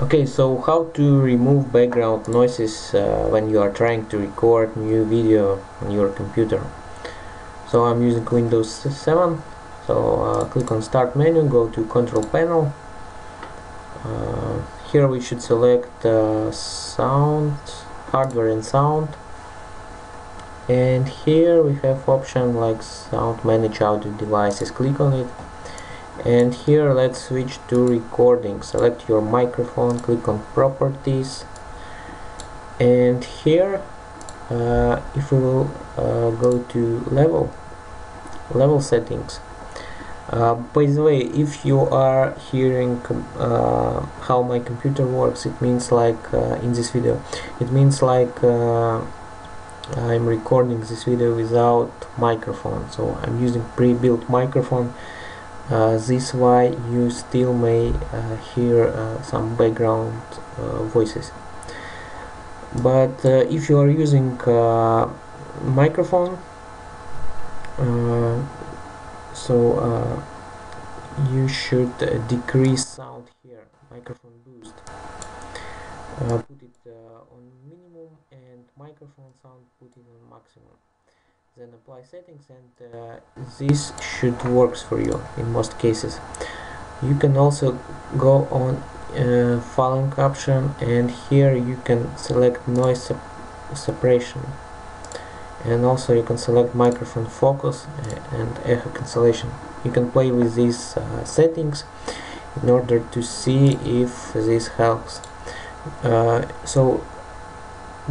Okay, so how to remove background noises when you are trying to record new video on your computer. So I'm using Windows 7, so click on Start menu, go to Control Panel. Here we should select Sound, Hardware and Sound, and here we have option like Sound Manage Audio Devices. Click on it, and here let's switch to recording. Select your microphone, click on Properties, and here if we will go to level settings. By the way, if you are hearing how my computer works, it means like in this video, it means like I'm recording this video without microphone, so I'm using pre-built microphone. This why you still may hear some background voices. But if you are using microphone, you should decrease sound here, microphone boost. Put it on minimum, and microphone sound put it on maximum. Then apply settings, and this should works for you in most cases. You can also go on following option, and here you can select noise suppression, and also you can select microphone focus and echo cancellation. You can play with these settings in order to see if this helps. So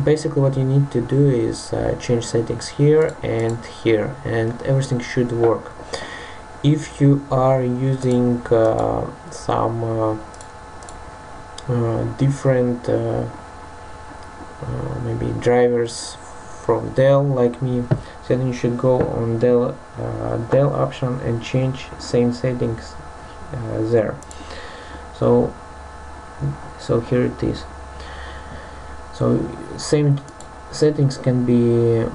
basically what you need to do is change settings here, and everything should work. If you are using some different maybe drivers from Dell like me, then you should go on Dell option and change same settings there. So here it is. So same settings can be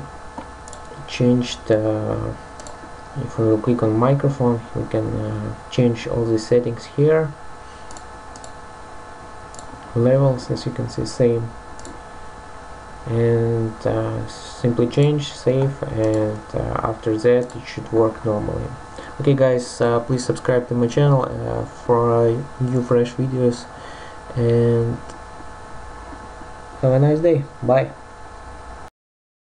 changed. If we will click on microphone, we can change all the settings here. Levels, as you can see, same, and simply change, save, and after that it should work normally. Okay guys, please subscribe to my channel for new fresh videos, and have a nice day. Bye.